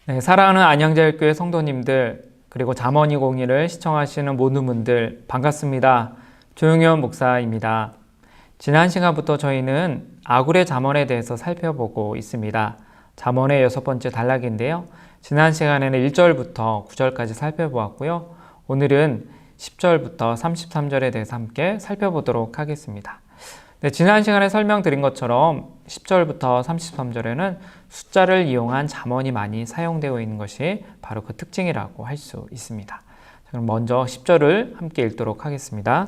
네, 사랑하는 안양제일교회 성도님들, 그리고 잠언이 공의를 시청하시는 모든 분들 반갑습니다. 조용현 목사입니다. 지난 시간부터 저희는 아굴의 잠언에 대해서 살펴보고 있습니다. 잠언의 6번째 단락인데요. 지난 시간에는 1절부터 9절까지 살펴보았고요. 오늘은 10절부터 33절에 대해서 함께 살펴보도록 하겠습니다. 네, 지난 시간에 설명드린 것처럼 10절부터 33절에는 숫자를 이용한 잠언이 많이 사용되어 있는 것이 바로 그 특징이라고 할 수 있습니다. 그럼 먼저 10절을 함께 읽도록 하겠습니다.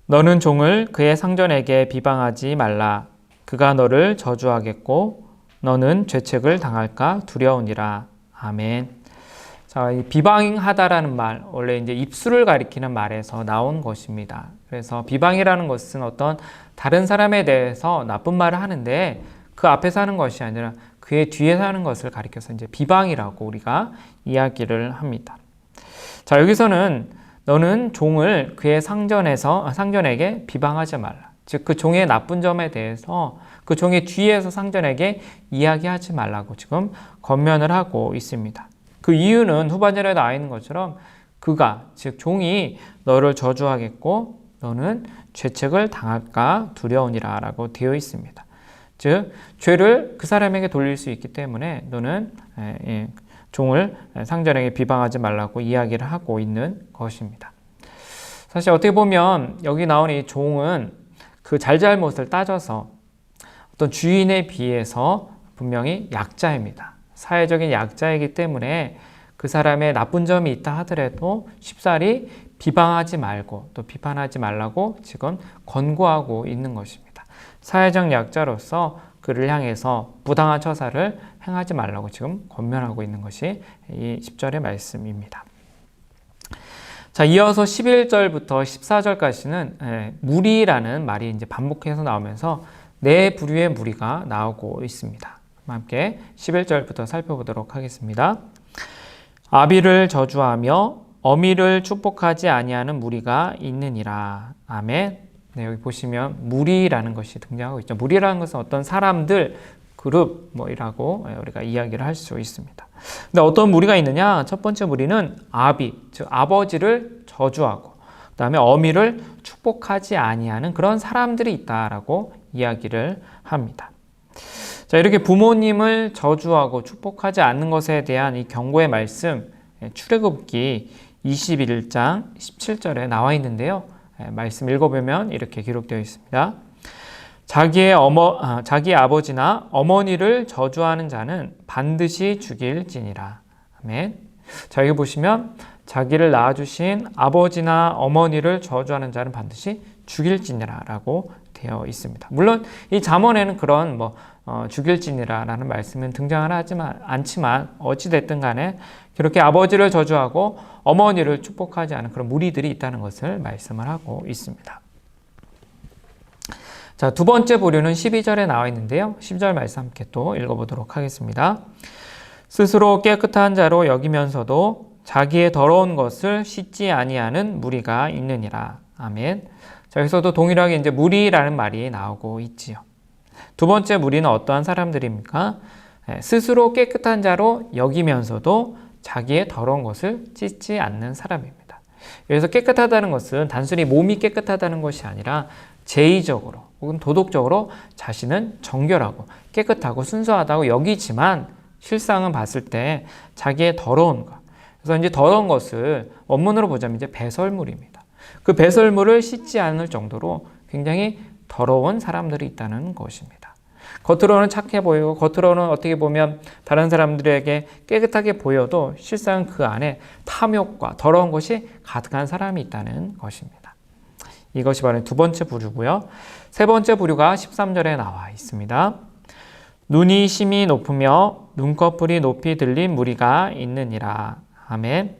너는 종을 그의 상전에게 비방하지 말라. 그가 너를 저주하겠고 너는 죄책을 당할까 두려우니라. 아멘. 자, 이 비방하다라는 말, 원래 이제 입술을 가리키는 말에서 나온 것입니다. 그래서 비방이라는 것은 어떤 다른 사람에 대해서 나쁜 말을 하는데 그 앞에서 하는 것이 아니라 그의 뒤에서 하는 것을 가리켜서 이제 비방이라고 우리가 이야기를 합니다. 자, 여기서는 너는 종을 그의 상전에게 비방하지 말라. 즉, 그 종의 나쁜 점에 대해서 그 종의 뒤에서 상전에게 이야기하지 말라고 지금 권면을 하고 있습니다. 그 이유는 후반절에 나와 있는 것처럼 그가, 즉 종이 너를 저주하겠고 너는 죄책을 당할까 두려우니라 라고 되어 있습니다. 즉 죄를 그 사람에게 돌릴 수 있기 때문에 너는 종을 상전에게 비방하지 말라고 이야기를 하고 있는 것입니다. 사실 어떻게 보면 여기 나오는 이 종은 그 잘잘못을 따져서 어떤 주인에 비해서 분명히 약자입니다. 사회적인 약자이기 때문에 그 사람의 나쁜 점이 있다 하더라도 쉽사리 비방하지 말고 또 비판하지 말라고 지금 권고하고 있는 것입니다. 사회적 약자로서 그를 향해서 부당한 처사를 행하지 말라고 지금 권면하고 있는 것이 이 10절의 말씀입니다. 자, 이어서 11절부터 14절까지는 무리라는 말이 이제 반복해서 나오면서 네 부류의 무리가 나오고 있습니다. 함께 11절부터 살펴보도록 하겠습니다. 아비를 저주하며 어미를 축복하지 아니하는 무리가 있느니라. 아멘. 네, 여기 보시면 무리라는 것이 등장하고 있죠. 무리라는 것은 어떤 사람들, 그룹 이라고 우리가 이야기를 할 수 있습니다. 근데 어떤 무리가 있느냐? 첫 번째 무리는 아비, 즉 아버지를 저주하고 그다음에 어미를 축복하지 아니하는 그런 사람들이 있다라고 이야기를 합니다. 자, 이렇게 부모님을 저주하고 축복하지 않는 것에 대한 이 경고의 말씀, 출애굽기 21장 17절에 나와 있는데요. 말씀 읽어보면 이렇게 기록되어 있습니다. 자기 아버지나 어머니를 저주하는 자는 반드시 죽일지니라. 아멘. 자, 여기 보시면 자기를 낳아주신 아버지나 어머니를 저주하는 자는 반드시 죽일지니라 라고 되어 있습니다. 물론 이 잠언에는 그런 죽일지니라 라는 말씀은 등장하지 않지만 어찌됐든 간에 그렇게 아버지를 저주하고 어머니를 축복하지 않은 그런 무리들이 있다는 것을 말씀을 하고 있습니다. 자, 두 번째 부류는 12절에 나와 있는데요. 12절 말씀 함께 또 읽어보도록 하겠습니다. 스스로 깨끗한 자로 여기면서도 자기의 더러운 것을 씻지 아니하는 무리가 있느니라. 아멘. 자, 여기서도 동일하게 이제 무리라는 말이 나오고 있지요. 두 번째 무리는 어떠한 사람들입니까? 스스로 깨끗한 자로 여기면서도 자기의 더러운 것을 씻지 않는 사람입니다. 여기서 깨끗하다는 것은 단순히 몸이 깨끗하다는 것이 아니라 제의적으로 혹은 도덕적으로 자신은 정결하고 깨끗하고 순수하다고 여기지만 실상은 봤을 때 자기의 더러운 것. 그래서 이제 더러운 것을 원문으로 보자면 이제 배설물입니다. 그 배설물을 씻지 않을 정도로 굉장히 더러운 사람들이 있다는 것입니다. 겉으로는 착해 보이고 겉으로는 어떻게 보면 다른 사람들에게 깨끗하게 보여도 실상 그 안에 탐욕과 더러운 것이 가득한 사람이 있다는 것입니다. 이것이 바로 두 번째 부류고요. 세 번째 부류가 13절에 나와 있습니다. 눈이 심히 높으며 눈꺼풀이 높이 들린 무리가 있느니라. 아멘.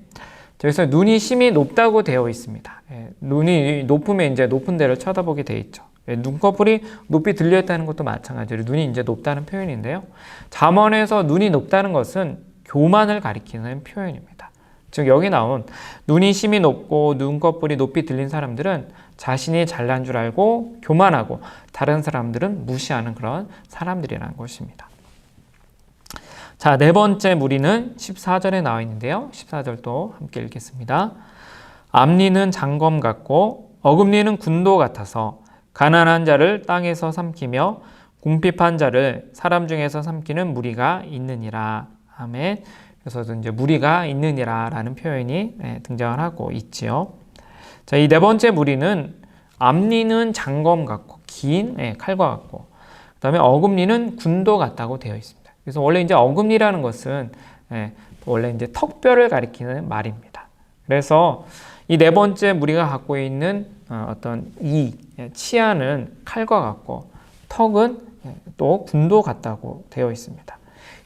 여기서 눈이 심히 높다고 되어 있습니다. 눈이 높으면 이제 높은 데를 쳐다보게 되어 있죠. 눈꺼풀이 높이 들려 있다는 것도 마찬가지로 눈이 이제 높다는 표현인데요. 잠언에서 눈이 높다는 것은 교만을 가리키는 표현입니다. 즉 여기 나온 눈이 심히 높고 눈꺼풀이 높이 들린 사람들은 자신이 잘난 줄 알고 교만하고 다른 사람들은 무시하는 그런 사람들이라는 것입니다. 자, 네 번째 무리는 14절에 나와 있는데요. 14절도 함께 읽겠습니다. 암리는 장검 같고 어금니는 군도 같아서 가난한 자를 땅에서 삼키며 궁핍한 자를 사람 중에서 삼키는 무리가 있느니라. 아멘. 그래서 이제 무리가 있느니라 라는 표현이 등장을 하고 있지요. 자, 이 네 번째 무리는 암리는 장검 같고 긴 칼과 같고 그 다음에 어금니는 군도 같다고 되어 있습니다. 그래서 원래 이제 어금니라는 것은 원래 이제 턱뼈를 가리키는 말입니다. 그래서 이 네 번째 무리가 갖고 있는 어떤 치아는 칼과 같고 턱은 또 군도 같다고 되어 있습니다.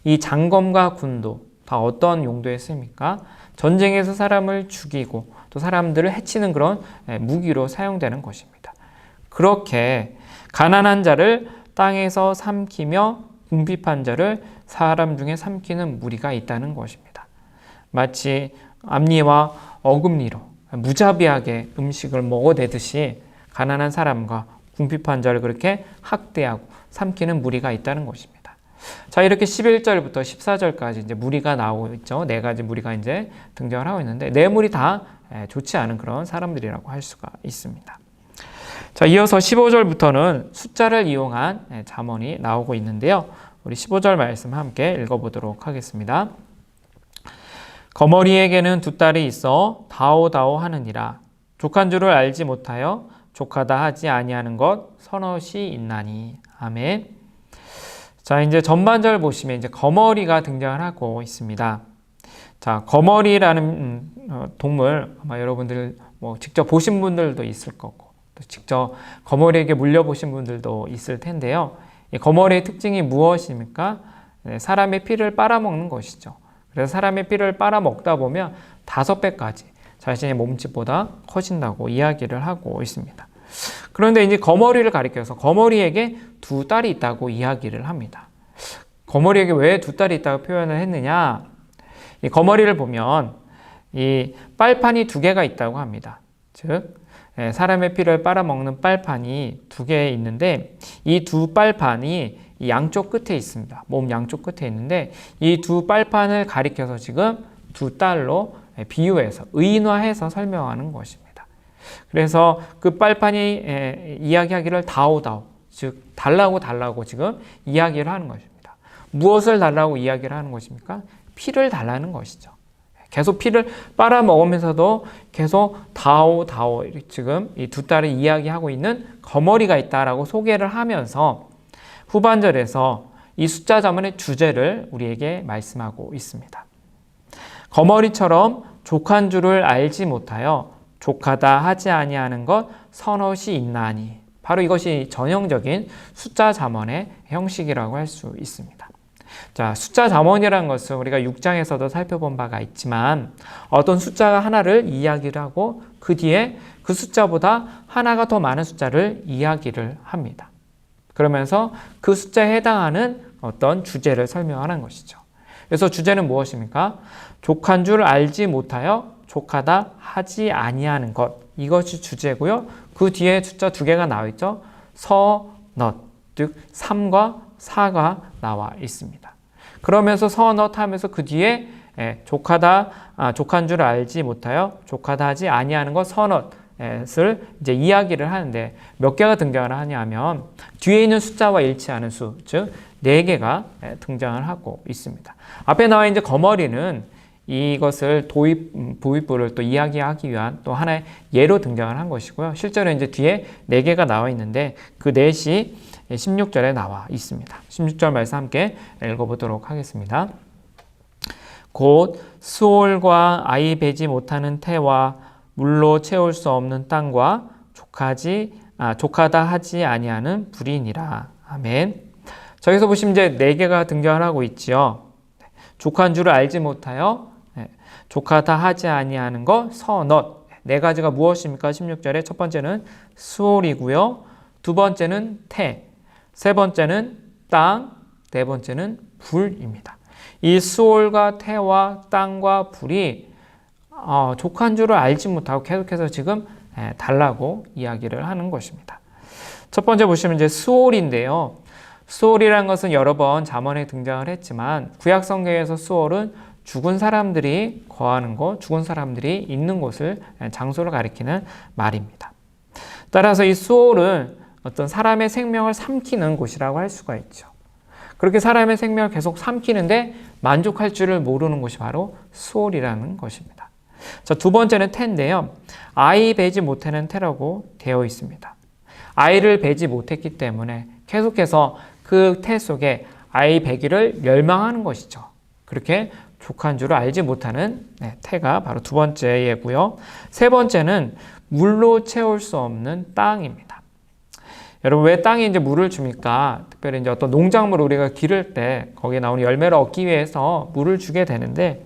이 장검과 군도 다 어떤 용도에 쓰입니까? 전쟁에서 사람을 죽이고 또 사람들을 해치는 그런 무기로 사용되는 것입니다. 그렇게 가난한 자를 땅에서 삼키며 궁핍한 자를 사람 중에 삼키는 무리가 있다는 것입니다. 마치 앞니와 어금니로 무자비하게 음식을 먹어대듯이 가난한 사람과 궁핍한 자를 그렇게 학대하고 삼키는 무리가 있다는 것입니다. 자, 이렇게 11절부터 14절까지 이제 무리가 나오고 있죠. 네 가지 무리가 이제 등장을 하고 있는데 네 무리 다 좋지 않은 그런 사람들이라고 할 수가 있습니다. 자, 이어서 15절부터는 숫자를 이용한 잠언이 나오고 있는데요. 우리 15절 말씀 함께 읽어보도록 하겠습니다. 거머리에게는 두 딸이 있어 다오다오 하느니라. 족한 줄을 알지 못하여 족하다 하지 아니하는 것 서너시 있나니. 아멘. 자, 이제 전반절 보시면 이제 거머리가 등장을 하고 있습니다. 자, 거머리라는 동물 아마 여러분들 뭐 직접 보신 분들도 있을 거고 또 직접 거머리에게 물려보신 분들도 있을 텐데요. 이 거머리의 특징이 무엇입니까? 사람의 피를 빨아먹는 것이죠. 그래서 사람의 피를 빨아먹다 보면 5배까지 자신의 몸집보다 커진다고 이야기를 하고 있습니다. 그런데 이제 거머리를 가리켜서 거머리에게 두 딸이 있다고 이야기를 합니다. 거머리에게 왜 두 딸이 있다고 표현을 했느냐? 이 거머리를 보면 이 빨판이 2개가 있다고 합니다. 즉 사람의 피를 빨아먹는 빨판이 2개 있는데 이 두 빨판이 이 양쪽 끝에 있습니다. 몸 양쪽 끝에 있는데 이 두 빨판을 가리켜서 지금 두 딸로 비유해서 의인화해서 설명하는 것입니다. 그래서 그 빨판이 이야기하기를 다오다오, 즉 달라고 지금 이야기를 하는 것입니다. 무엇을 달라고 이야기를 하는 것입니까? 피를 달라는 것이죠. 계속 피를 빨아먹으면서도 계속 다오 지금 이 두 딸을 이야기하고 있는 거머리가 있다라고 소개를 하면서 후반절에서 이 숫자 잠언의 주제를 우리에게 말씀하고 있습니다. 거머리처럼 족한 줄을 알지 못하여 족하다 하지 아니하는 것 서너시 있나니. 바로 이것이 전형적인 숫자 잠언의 형식이라고 할 수 있습니다. 자, 숫자 잠언이라는 것은 우리가 6장에서도 살펴본 바가 있지만 어떤 숫자가 하나를 이야기를 하고 그 뒤에 그 숫자보다 하나가 더 많은 숫자를 이야기를 합니다. 그러면서 그 숫자에 해당하는 어떤 주제를 설명하는 것이죠. 그래서 주제는 무엇입니까? 족한 줄 알지 못하여 족하다 하지 아니하는 것, 이것이 주제고요. 그 뒤에 숫자 2개가 나와 있죠. 서넛, 즉 3과 4가 나와 있습니다. 그러면서 서넛 하면서 그 뒤에 족한 줄 알지 못하여 족하다 하지 아니하는 것 서넛을 이제 이야기를 하는데 몇 개가 등장을 하냐면 뒤에 있는 숫자와 일치하는 수, 즉 4개가 등장을 하고 있습니다. 앞에 나와 있는 거머리는 이것을 도입부를 또 이야기하기 위한 또 하나의 예로 등장을 한 것이고요. 실제로 이제 뒤에 4개가 나와 있는데 그 넷이 16절에 나와 있습니다. 16절 말씀 함께 읽어보도록 하겠습니다. 곧 수올과 아이 베지 못하는 태와 물로 채울 수 없는 땅과 족하다 하지 아니하는 불이니라. 아멘. 저기서 보시면 이제 4개가 등장을 하고 있지요. 족한 줄을 알지 못하여 족하다 하지 아니하는 것 서넛. 4가지가 무엇입니까? 16절에 첫 번째는 수올이고요. 두 번째는 태, 세 번째는 땅, 네 번째는 불입니다. 이 수올과 태와 땅과 불이 족한 줄을 알지 못하고 계속해서 지금 달라고 이야기를 하는 것입니다. 첫 번째 보시면 이제 수올인데요. 수월이라는 것은 여러 번 잠언에 등장을 했지만 구약 성경에서 수월은 죽은 사람들이 거하는 곳, 죽은 사람들이 있는 곳을 장소를 가리키는 말입니다. 따라서 이 수월은 어떤 사람의 생명을 삼키는 곳이라고 할 수가 있죠. 그렇게 사람의 생명을 계속 삼키는데 만족할 줄을 모르는 곳이 바로 수월이라는 것입니다. 자, 두 번째는 태인데요. 아이 베지 못하는 태라고 되어 있습니다. 아이를 베지 못했기 때문에 계속해서 그 태 속에 아이 베기를 열망하는 것이죠. 그렇게 족한 줄을 알지 못하는 태가 바로 두 번째 예고요. 세 번째는 물로 채울 수 없는 땅입니다. 여러분, 왜 땅에 이제 물을 줍니까? 특별히 이제 어떤 농작물을 우리가 기를 때 거기에 나오는 열매를 얻기 위해서 물을 주게 되는데,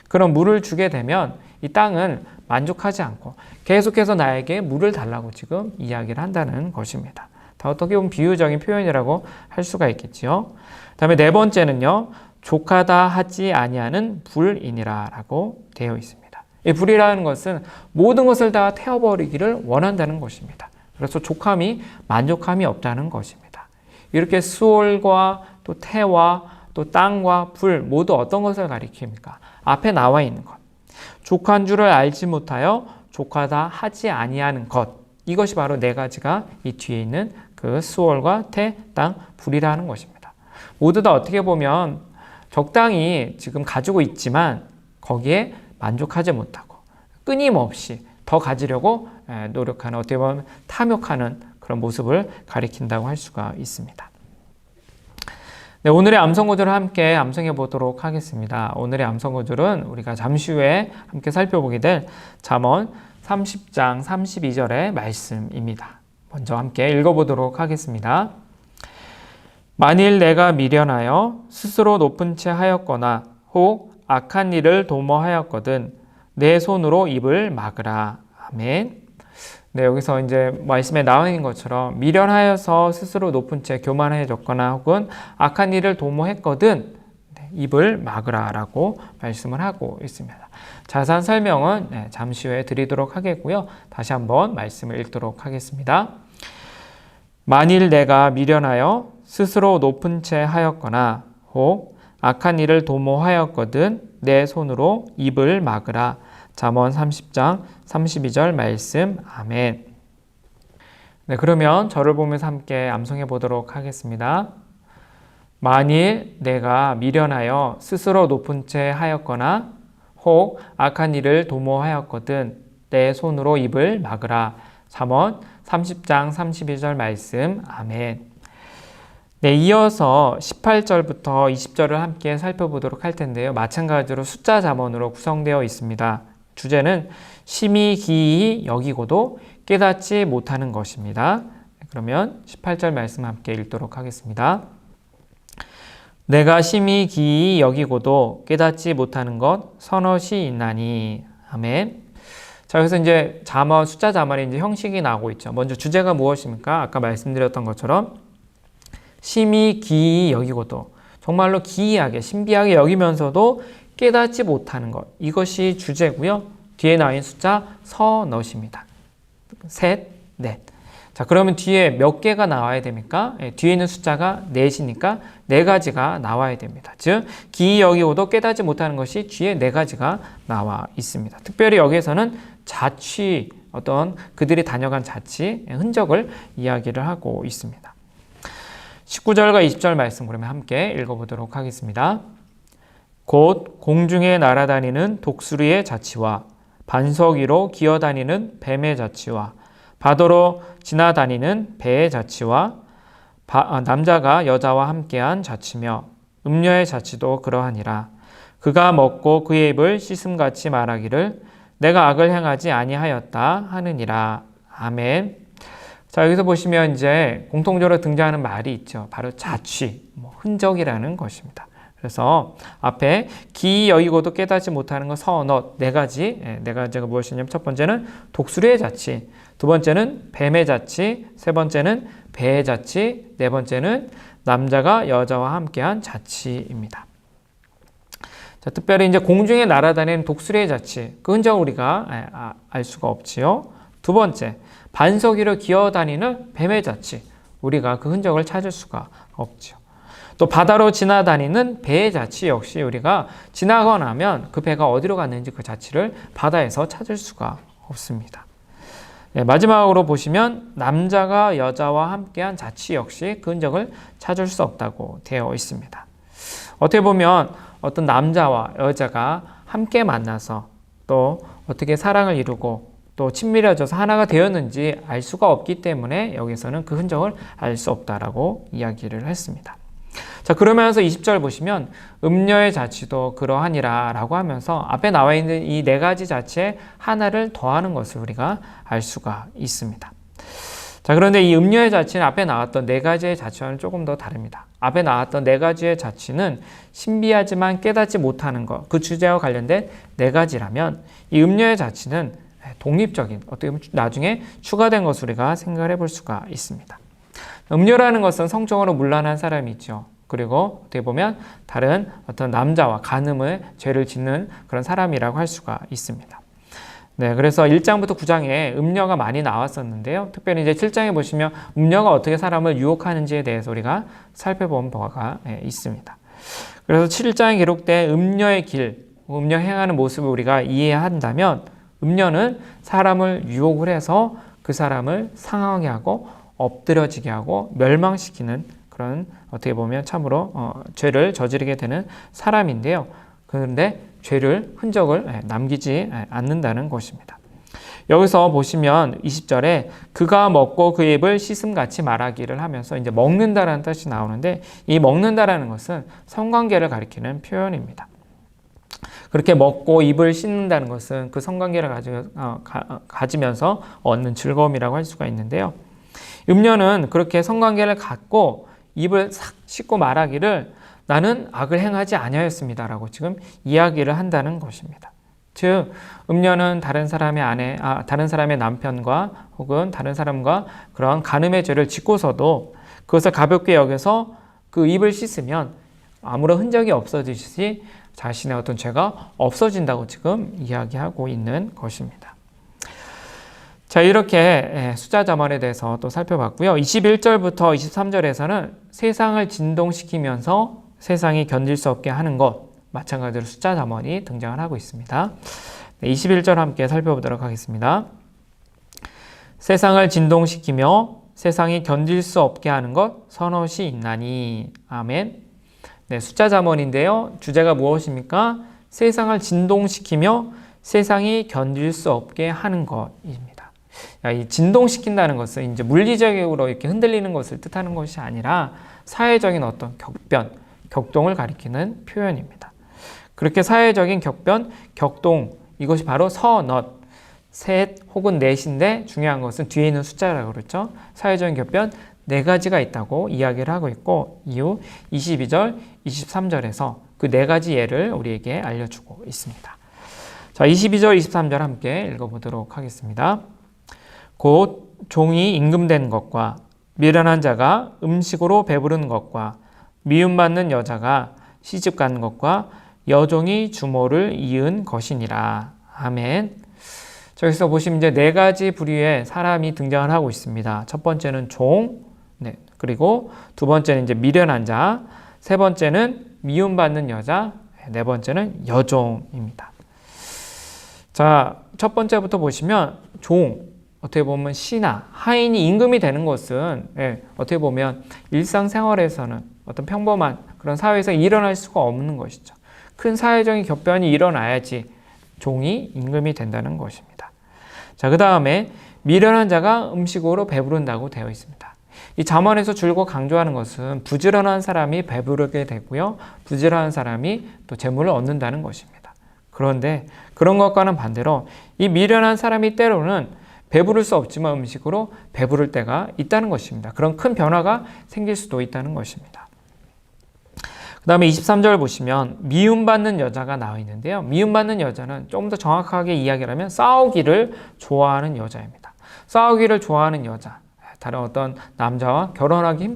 그런 물을 주게 되면 이 땅은 만족하지 않고 계속해서 나에게 물을 달라고 지금 이야기를 한다는 것입니다. 다 어떻게 보면 비유적인 표현이라고 할 수가 있겠지요. 다음에 네 번째는요, 족하다 하지 아니하는 불이니라 라고 되어 있습니다. 이 불이라는 것은 모든 것을 다 태워버리기를 원한다는 것입니다. 그래서 족함이 만족함이 없다는 것입니다. 이렇게 수월과 또 태와 또 땅과 불 모두 어떤 것을 가리킵니까? 앞에 나와 있는 것. 족한 줄을 알지 못하여 족하다 하지 아니하는 것. 이것이 바로 네 가지가 이 뒤에 있는 그 수월과 태, 땅, 불이라는 것입니다. 모두 다 어떻게 보면 적당히 지금 가지고 있지만 거기에 만족하지 못하고 끊임없이 더 가지려고 노력하는, 어떻게 보면 탐욕하는 그런 모습을 가리킨다고 할 수가 있습니다. 네, 오늘의 암송구절을 함께 암송해 보도록 하겠습니다. 오늘의 암송구절은 우리가 잠시 후에 함께 살펴보게 될 잠언 30장 32절의 말씀입니다. 먼저 함께 읽어보도록 하겠습니다. 만일 내가 미련하여 스스로 높은 채 하였거나 혹 악한 일을 도모하였거든 내 손으로 입을 막으라. 아멘. 네, 여기서 이제 말씀에 나와 있는 것처럼 미련하여서 스스로 높은 채 교만해졌거나 혹은 악한 일을 도모했거든 입을 막으라 라고 말씀을 하고 있습니다. 자세한 설명은 잠시 후에 드리도록 하겠고요. 다시 한번 말씀을 읽도록 하겠습니다. 만일 내가 미련하여 스스로 높은 채 하였거나 혹 악한 일을 도모하였거든 내 손으로 입을 막으라. 잠언 30장 32절 말씀. 아멘. 네, 그러면 저를 보면서 함께 암송해 보도록 하겠습니다. 만일 내가 미련하여 스스로 높은 채 하였거나 혹 악한 일을 도모하였거든 내 손으로 입을 막으라. 잠언 30장 32절 말씀. 아멘. 네, 이어서 18절부터 20절을 함께 살펴보도록 할 텐데요. 마찬가지로 숫자 잠언으로 구성되어 있습니다. 주제는 심히 기이 여기고도 깨닫지 못하는 것입니다. 그러면 18절 말씀 함께 읽도록 하겠습니다. 내가 심히 기이 여기고도 깨닫지 못하는 것 서너시 있나니. 아멘. 자, 그래서 이제 잠언, 숫자 잠언의 이제 형식이 나오고 있죠. 먼저 주제가 무엇입니까? 아까 말씀드렸던 것처럼 심히 기이 여기고도, 정말로 기이하게 신비하게 여기면서도 깨닫지 못하는 것, 이것이 주제고요. 뒤에 나와 있는 숫자 서넛입니다. 셋, 넷. 자, 그러면 뒤에 몇 개가 나와야 됩니까? 뒤에 있는 숫자가 넷이니까 네 가지가 나와야 됩니다. 즉 기이 여기고도 깨닫지 못하는 것이 뒤에 네 가지가 나와 있습니다. 특별히 여기에서는 자취, 어떤 그들이 다녀간 자취, 흔적을 이야기를 하고 있습니다. 19절과 20절 말씀 그러면 함께 읽어보도록 하겠습니다. 곧 공중에 날아다니는 독수리의 자취와 반석 위로 기어다니는 뱀의 자취와 바다로 지나다니는 배의 자취와 남자가 여자와 함께한 자취며 음녀의 자취도 그러하니라. 그가 먹고 그의 입을 씻음같이 말하기를 내가 악을 행하지 아니하였다 하느니라. 아멘. 자, 여기서 보시면 이제 공통적으로 등장하는 말이 있죠. 바로 자취, 흔적이라는 것입니다. 그래서 앞에 기이 여기고도 깨닫지 못하는 것 서넛 네 가지가 무엇이냐면 첫 번째는 독수리의 자취, 두 번째는 뱀의 자취, 세 번째는 배의 자취, 네 번째는 남자가 여자와 함께한 자취입니다. 자, 특별히 이제 공중에 날아다니는 독수리의 자취, 그 흔적을 우리가 알 수가 없지요. 두 번째, 반석 위로 기어다니는 뱀의 자취, 우리가 그 흔적을 찾을 수가 없죠. 또 바다로 지나다니는 배의 자취 역시 우리가 지나고 나면 그 배가 어디로 갔는지 그 자취를 바다에서 찾을 수가 없습니다. 네, 마지막으로 보시면 남자가 여자와 함께한 자취 역시 그 흔적을 찾을 수 없다고 되어 있습니다. 어떻게 보면 어떤 남자와 여자가 함께 만나서 또 어떻게 사랑을 이루고 또 친밀해져서 하나가 되었는지 알 수가 없기 때문에 여기서는 그 흔적을 알 수 없다라고 이야기를 했습니다. 자, 그러면서 20절 보시면 음녀의 자취도 그러하니라 라고 하면서 앞에 나와 있는 이 네 가지 자취에 하나를 더하는 것을 우리가 알 수가 있습니다. 자, 그런데 이 음녀의 자취는 앞에 나왔던 네 가지의 자취와는 조금 더 다릅니다. 앞에 나왔던 네 가지의 자취는 신비하지만 깨닫지 못하는 것, 그 주제와 관련된 네 가지라면 이 음녀의 자취는 독립적인, 어떻게 보면 나중에 추가된 것을 우리가 생각을 해볼 수가 있습니다. 음녀라는 것은 성적으로 문란한 사람이 있죠. 그리고 어떻게 보면 다른 어떤 남자와 간음의 죄를 짓는 그런 사람이라고 할 수가 있습니다. 네, 그래서 1장부터 9장에 음녀가 많이 나왔었는데요. 특별히 이제 7장에 보시면 음녀가 어떻게 사람을 유혹하는지에 대해서 우리가 살펴본 바가 있습니다. 그래서 7장에 기록된 음녀의 길, 음녀 행하는 모습을 우리가 이해한다면 음녀는 사람을 유혹을 해서 그 사람을 상하게 하고 엎드려지게 하고 멸망시키는 그런 어떻게 보면 참으로 죄를 저지르게 되는 사람인데요. 그런데 죄를 흔적을 남기지 않는다는 것입니다. 여기서 보시면 20절에 그가 먹고 그 입을 씻음같이 말하기를 하면서 이제 먹는다라는 뜻이 나오는데 이 먹는다라는 것은 성관계를 가리키는 표현입니다. 그렇게 먹고 입을 씻는다는 것은 그 성관계를 가지면서 얻는 즐거움이라고 할 수가 있는데요. 음녀는 그렇게 성관계를 갖고 입을 싹 씻고 말하기를 나는 악을 행하지 아니하였습니다라고 지금 이야기를 한다는 것입니다. 즉 음녀는 다른 사람의 남편과 혹은 다른 사람과 그런 간음의 죄를 짓고서도 그것을 가볍게 여겨서 그 입을 씻으면 아무런 흔적이 없어지듯이 자신의 어떤 죄가 없어진다고 지금 이야기하고 있는 것입니다. 자, 이렇게 숫자자문에 대해서 또 살펴봤고요. 21절부터 23절에서는 세상을 진동시키면서 세상이 견딜 수 없게 하는 것, 마찬가지로 숫자자문이 등장을 하고 있습니다. 21절 함께 살펴보도록 하겠습니다. 세상을 진동시키며 세상이 견딜 수 없게 하는 것 선엇이 있나니. 아멘. 네, 숫자자문인데요. 주제가 무엇입니까? 세상을 진동시키며 세상이 견딜 수 없게 하는 것입니다. 이 진동시킨다는 것은 이제 물리적으로 이렇게 흔들리는 것을 뜻하는 것이 아니라 사회적인 어떤 격동을 가리키는 표현입니다. 그렇게 사회적인 격동, 이것이 바로 서넛, 셋 혹은 넷인데 중요한 것은 뒤에 있는 숫자라고 그랬죠. 사회적인 격변 네 가지가 있다고 이야기를 하고 있고 이후 22절, 23절에서 그 네 가지 예를 우리에게 알려주고 있습니다. 자, 22절, 23절 함께 읽어보도록 하겠습니다. 곧 종이 임금된 것과 미련한 자가 음식으로 배부른 것과 미움받는 여자가 시집간 것과 여종이 주모를 이은 것이니라. 아멘. 저기서 보시면 이제 네 가지 부류의 사람이 등장을 하고 있습니다. 첫 번째는 종, 그리고 두 번째는 이제 미련한 자, 세 번째는 미움받는 여자, 네 번째는 여종입니다. 자, 첫 번째부터 보시면 종, 어떻게 보면 신하, 하인이 임금이 되는 것은 어떻게 보면 일상생활에서는 어떤 평범한 그런 사회에서 일어날 수가 없는 것이죠. 큰 사회적인 격변이 일어나야지 종이 임금이 된다는 것입니다. 자, 그 다음에 미련한 자가 음식으로 배부른다고 되어 있습니다. 이 잠언에서 줄곧 강조하는 것은 부지런한 사람이 배부르게 되고요. 부지런한 사람이 또 재물을 얻는다는 것입니다. 그런데 그런 것과는 반대로 이 미련한 사람이 때로는 배부를 수 없지만 음식으로 배부를 때가 있다는 것입니다. 그런 큰 변화가 생길 수도 있다는 것입니다. 그 다음에 23절 보시면 미움받는 여자가 나와 있는데요. 미움받는 여자는 조금 더 정확하게 이야기를 하면 싸우기를 좋아하는 여자입니다. 싸우기를 좋아하는 여자, 다른 어떤 남자와 결혼하기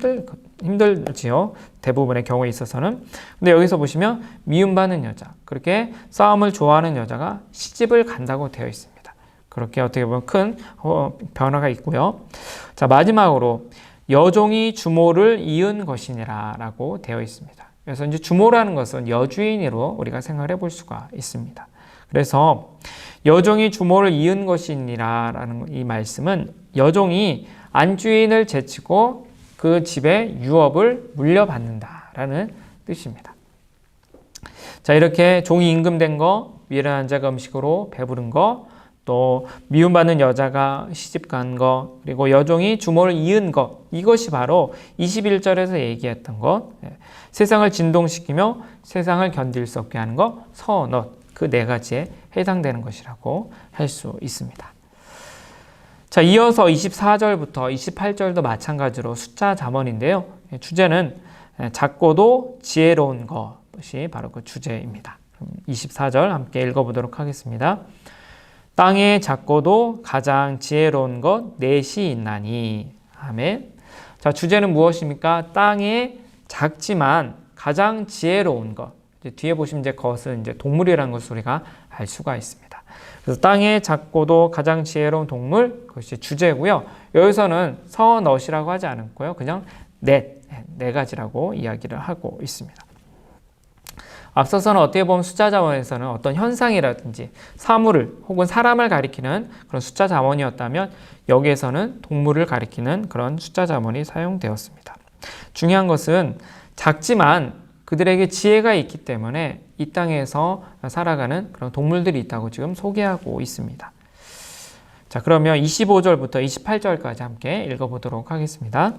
힘들지요. 대부분의 경우에 있어서는. 근데 여기서 보시면 미움받는 여자, 그렇게 싸움을 좋아하는 여자가 시집을 간다고 되어 있습니다. 그렇게 어떻게 보면 큰 변화가 있고요. 자, 마지막으로 여종이 주모를 이은 것이니라 라고 되어 있습니다. 그래서 이제 주모라는 것은 여주인으로 우리가 생각을 해볼 수가 있습니다. 그래서 여종이 주모를 이은 것이니라 라는 이 말씀은 여종이 안주인을 제치고 그 집의 유업을 물려받는다 라는 뜻입니다. 자, 이렇게 종이 임금된 거, 미련한 자가 음식으로 배부른 거, 또 미움받는 여자가 시집간 것, 그리고 여종이 주모를 이은 것, 이것이 바로 21절에서 얘기했던 것, 세상을 진동시키며 세상을 견딜 수 없게 하는 것, 서넛, 그 네 가지에 해당되는 것이라고 할 수 있습니다. 자, 이어서 24절부터 28절도 마찬가지로 숫자 잠언인데요. 주제는 작고도 지혜로운 것이 바로 그 주제입니다. 24절 함께 읽어보도록 하겠습니다. 땅에 작고도 가장 지혜로운 것 넷이 있나니. 아멘. 자, 주제는 무엇입니까? 땅에 작지만 가장 지혜로운 것. 뒤에 보시면 이제 그것은 이제 동물이라는 것을 우리가 알 수가 있습니다. 그래서 땅에 작고도 가장 지혜로운 동물, 그것이 주제고요. 여기서는 서넛이라고 하지 않았고요. 그냥 네 가지라고 이야기를 하고 있습니다. 앞서서는 어떻게 보면 숫자 자원에서는 어떤 현상이라든지 사물을 혹은 사람을 가리키는 그런 숫자 자원이었다면 여기에서는 동물을 가리키는 그런 숫자 자원이 사용되었습니다. 중요한 것은 작지만 그들에게 지혜가 있기 때문에 이 땅에서 살아가는 그런 동물들이 있다고 지금 소개하고 있습니다. 자, 그러면 25절부터 28절까지 함께 읽어보도록 하겠습니다.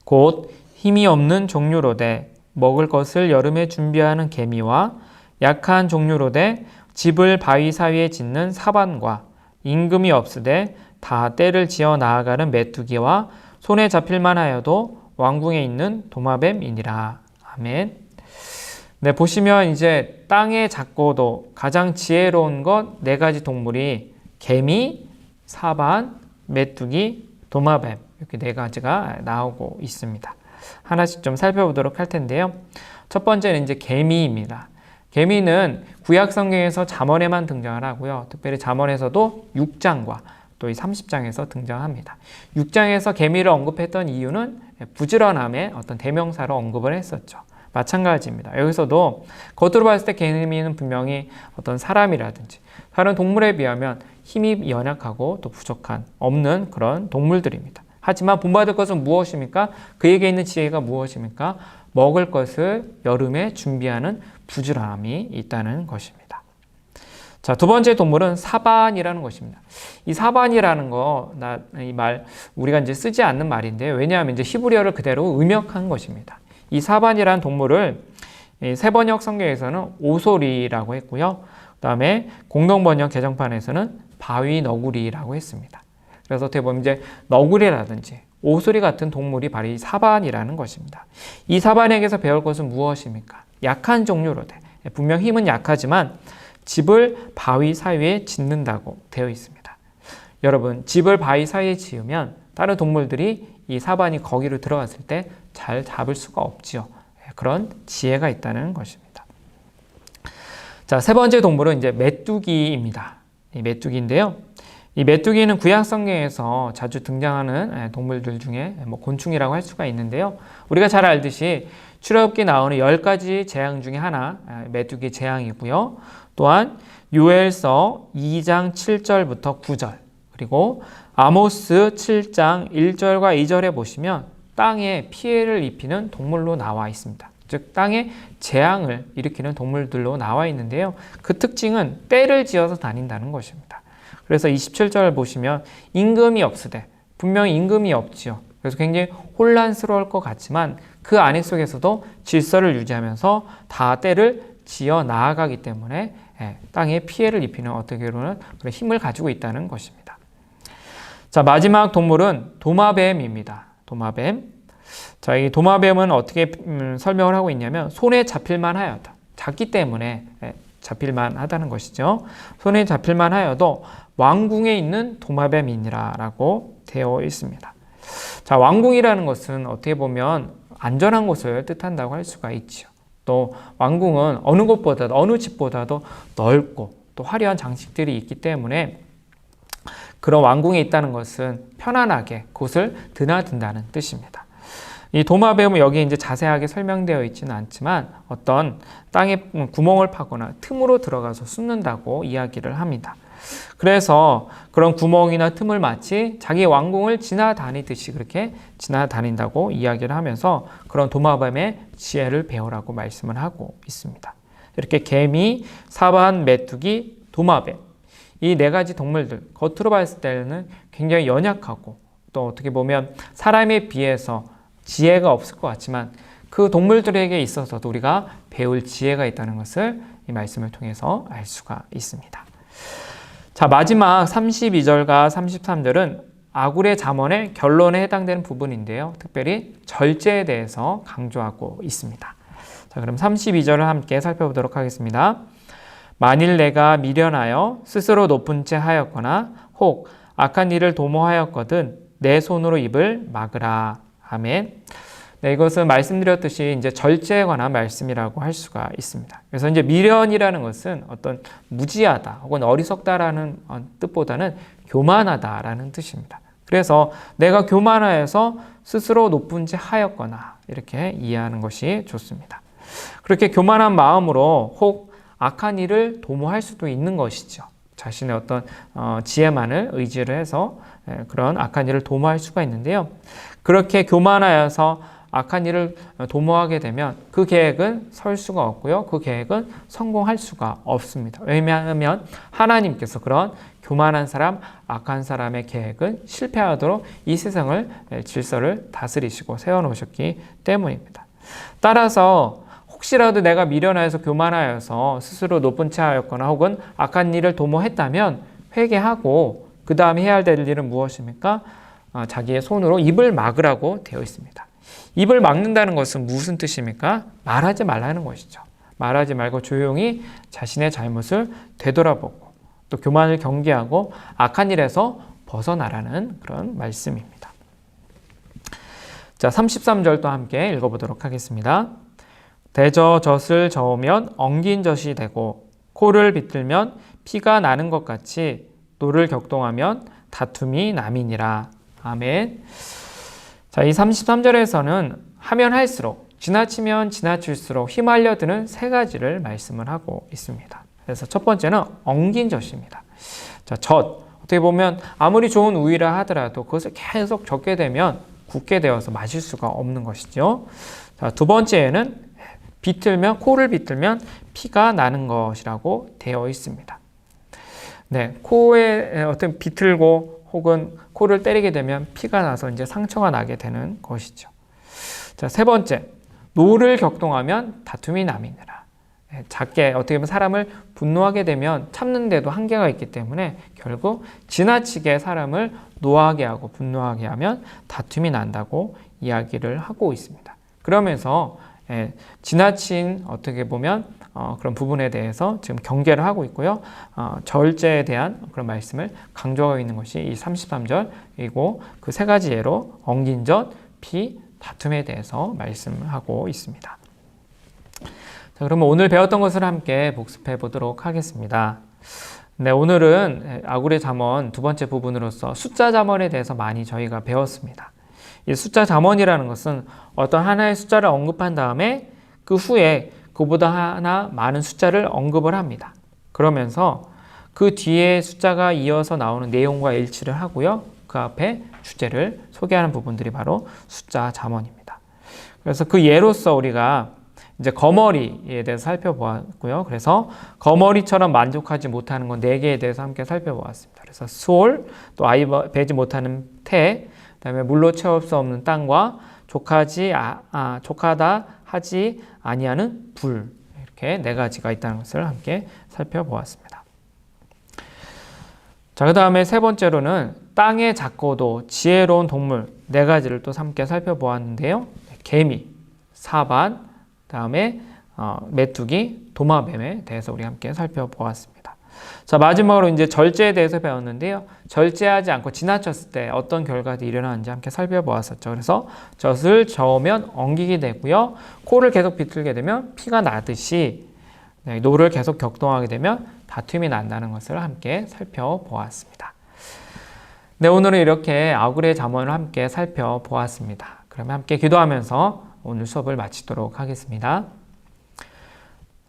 곧 힘이 없는 종류로되 먹을 것을 여름에 준비하는 개미와 약한 종류로되 집을 바위 사이에 짓는 사반과 임금이 없으되 다 때를 지어 나아가는 메뚜기와 손에 잡힐만 하여도 왕궁에 있는 도마뱀이니라. 아멘. 네, 보시면 이제 땅에 작고도 가장 지혜로운 것 네 가지 동물이 개미, 사반, 메뚜기, 도마뱀 이렇게 네 가지가 나오고 있습니다. 하나씩 좀 살펴보도록 할 텐데요. 첫 번째는 이제 개미입니다. 개미는 구약 성경에서 잠언에만 등장을 하고요. 특별히 잠언에서도 6장과 또 이 30장에서 등장합니다. 6장에서 개미를 언급했던 이유는 부지런함의 어떤 대명사로 언급을 했었죠. 마찬가지입니다. 여기서도 겉으로 봤을 때 개미는 분명히 어떤 사람이라든지 다른 동물에 비하면 힘이 연약하고 또 부족한 없는 그런 동물들입니다. 하지만 본받을 것은 무엇입니까? 그에게 있는 지혜가 무엇입니까? 먹을 것을 여름에 준비하는 부지런함이 있다는 것입니다. 자, 두 번째 동물은 사반이라는 것입니다. 이 사반이라는 거, 이 말 우리가 이제 쓰지 않는 말인데요. 왜냐하면 이제 히브리어를 그대로 음역한 것입니다. 이 사반이라는 동물을 세번역 성경에서는 오소리라고 했고요. 그 다음에 공동번역 개정판에서는 바위 너구리라고 했습니다. 그래서 어떻게 보면 이제 너구리라든지 오소리 같은 동물이 바로 이 사반이라는 것입니다. 이 사반에게서 배울 것은 무엇입니까? 약한 종류로 돼. 분명 힘은 약하지만 집을 바위 사이에 짓는다고 되어 있습니다. 여러분, 집을 바위 사이에 지으면 다른 동물들이 이 사반이 거기로 들어갔을 때 잘 잡을 수가 없지요. 그런 지혜가 있다는 것입니다. 자, 세 번째 동물은 이제 메뚜기입니다. 이 메뚜기인데요. 이 메뚜기는 구약 성경에서 자주 등장하는 동물들 중에 곤충이라고 할 수가 있는데요. 우리가 잘 알듯이 출애굽기 나오는 10가지 재앙 중에 하나 메뚜기 재앙이고요. 또한 요엘서 2장 7절부터 9절 그리고 아모스 7장 1절과 2절에 보시면 땅에 피해를 입히는 동물로 나와 있습니다. 즉 땅에 재앙을 일으키는 동물들로 나와 있는데요. 그 특징은 떼를 지어서 다닌다는 것입니다. 그래서 27절 보시면 임금이 없으되 분명히 임금이 없지요. 그래서 굉장히 혼란스러울 것 같지만 그 안에 속에서도 질서를 유지하면서 다 때를 지어 나아가기 때문에 땅에 피해를 입히는 어떻게 보면 그런 힘을 가지고 있다는 것입니다. 자, 마지막 동물은 도마뱀입니다. 도마뱀. 자, 이 도마뱀은 어떻게 설명을 하고 있냐면 손에 잡힐만 하여다. 작기 때문에 잡힐만 하다는 것이죠. 손에 잡힐만 하여도 왕궁에 있는 도마뱀이니라 라고 되어 있습니다. 자, 왕궁이라는 것은 어떻게 보면 안전한 곳을 뜻한다고 할 수가 있죠. 또 왕궁은 어느 곳보다도 어느 집보다도 넓고 또 화려한 장식들이 있기 때문에 그런 왕궁에 있다는 것은 편안하게 그곳을 드나든다는 뜻입니다. 이 도마뱀은 여기 이제 자세하게 설명되어 있지는 않지만 어떤 땅에 구멍을 파거나 틈으로 들어가서 숨는다고 이야기를 합니다. 그래서 그런 구멍이나 틈을 마치 자기 왕궁을 지나다니듯이 그렇게 지나다닌다고 이야기를 하면서 그런 도마뱀의 지혜를 배우라고 말씀을 하고 있습니다. 이렇게 개미, 사반, 메뚜기, 도마뱀 이 네 가지 동물들 겉으로 봤을 때는 굉장히 연약하고 또 어떻게 보면 사람에 비해서 지혜가 없을 것 같지만 그 동물들에게 있어서도 우리가 배울 지혜가 있다는 것을 이 말씀을 통해서 알 수가 있습니다. 자, 마지막 32절과 33절은 아굴의 잠언의 결론에 해당되는 부분인데요. 특별히 절제에 대해서 강조하고 있습니다. 자, 그럼 32절을 함께 살펴보도록 하겠습니다. 만일 내가 미련하여 스스로 높은 채 하였거나 혹 악한 일을 도모하였거든 내 손으로 입을 막으라. 아멘. 네, 이것은 말씀드렸듯이 이제 절제에 관한 말씀이라고 할 수가 있습니다. 그래서 이제 미련이라는 것은 어떤 무지하다 혹은 어리석다라는 뜻보다는 교만하다라는 뜻입니다. 그래서 내가 교만하여서 스스로 높은 채 하였거나 이렇게 이해하는 것이 좋습니다. 그렇게 교만한 마음으로 혹 악한 일을 도모할 수도 있는 것이죠. 자신의 어떤 지혜만을 의지를 해서 그런 악한 일을 도모할 수가 있는데요. 그렇게 교만하여서 악한 일을 도모하게 되면 그 계획은 설 수가 없고요. 그 계획은 성공할 수가 없습니다. 왜냐하면 하나님께서 그런 교만한 사람, 악한 사람의 계획은 실패하도록 이 세상을 질서를 다스리시고 세워놓으셨기 때문입니다. 따라서 혹시라도 내가 미련하여서 교만하여서 스스로 높은 채 하였거나 혹은 악한 일을 도모했다면 회개하고 그 다음에 해야 될 일은 무엇입니까? 자기의 손으로 입을 막으라고 되어 있습니다. 입을 막는다는 것은 무슨 뜻입니까? 말하지 말라는 것이죠. 말하지 말고 조용히 자신의 잘못을 되돌아보고 또 교만을 경계하고 악한 일에서 벗어나라는 그런 말씀입니다. 자, 33절도 함께 읽어보도록 하겠습니다. 대저 젖을 저으면 엉긴 젖이 되고 코를 비틀면 피가 나는 것 같이 노를 격동하면 다툼이 남이니라. 아멘. 자, 이 33절에서는 하면 할수록 지나치면 지나칠수록 휘말려드는 세 가지를 말씀을 하고 있습니다. 그래서 첫 번째는 엉긴 젖입니다. 자, 젖. 어떻게 보면 아무리 좋은 우유라 하더라도 그것을 계속 적게 되면 굳게 되어서 마실 수가 없는 것이죠. 자, 두 번째에는 비틀면 코를 비틀면 피가 나는 것이라고 되어 있습니다. 네, 코에 어떤 비틀고 혹은 코를 때리게 되면 피가 나서 이제 상처가 나게 되는 것이죠. 자, 세 번째, 노를 격동하면 다툼이 남이니라. 작게 어떻게 보면 사람을 분노하게 되면 참는데도 한계가 있기 때문에 결국 지나치게 사람을 노하게 하고 분노하게 하면 다툼이 난다고 이야기를 하고 있습니다. 그러면서 지나친 어떻게 보면 그런 부분에 대해서 지금 경계를 하고 있고요. 절제에 대한 그런 말씀을 강조하고 있는 것이 이 33절이고 그 세 가지 예로 엉긴 젖, 피, 다툼에 대해서 말씀을 하고 있습니다. 자, 그러면 오늘 배웠던 것을 함께 복습해 보도록 하겠습니다. 네, 오늘은 아굴의 잠언 두 번째 부분으로서 숫자 잠언에 대해서 많이 저희가 배웠습니다. 이 숫자 잠언이라는 것은 어떤 하나의 숫자를 언급한 다음에 그 후에 그보다 하나 많은 숫자를 언급을 합니다. 그러면서 그 뒤에 숫자가 이어서 나오는 내용과 일치를 하고요. 그 앞에 주제를 소개하는 부분들이 바로 숫자 잠언입니다. 그래서 그 예로서 우리가 이제 거머리에 대해서 살펴보았고요. 그래서 거머리처럼 만족하지 못하는 건 4개에 대해서 함께 살펴보았습니다. 그래서 수올, 또 아이 베지 못하는 태, 그다음에 물로 채울 수 없는 땅과 족하다 하지 아니하는 불, 이렇게 4가지가 있다는 것을 함께 살펴보았습니다. 자, 그 다음에 세 번째로는 땅에 작고도 지혜로운 동물 4가지를 또 함께 살펴보았는데요. 개미, 사반, 다음에 메뚜기, 도마뱀에 대해서 우리 함께 살펴보았습니다. 자, 마지막으로 이제 절제에 대해서 배웠는데요. 절제하지 않고 지나쳤을 때 어떤 결과들이 일어나는지 함께 살펴보았었죠. 그래서 젖을 저으면 엉기게 되고요. 코를 계속 비틀게 되면 피가 나듯이 노를 계속 격동하게 되면 다툼이 난다는 것을 함께 살펴보았습니다. 네, 오늘은 이렇게 아구레 잠언을 함께 살펴보았습니다. 그러면 함께 기도하면서 오늘 수업을 마치도록 하겠습니다.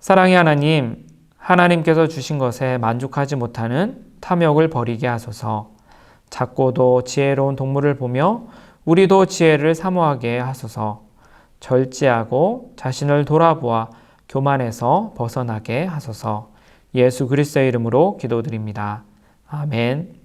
사랑의 하나님, 하나님께서 주신 것에 만족하지 못하는 탐욕을 버리게 하소서. 작고도 지혜로운 동물을 보며 우리도 지혜를 사모하게 하소서. 절제하고 자신을 돌아보아 교만에서 벗어나게 하소서. 예수 그리스도의 이름으로 기도드립니다. 아멘.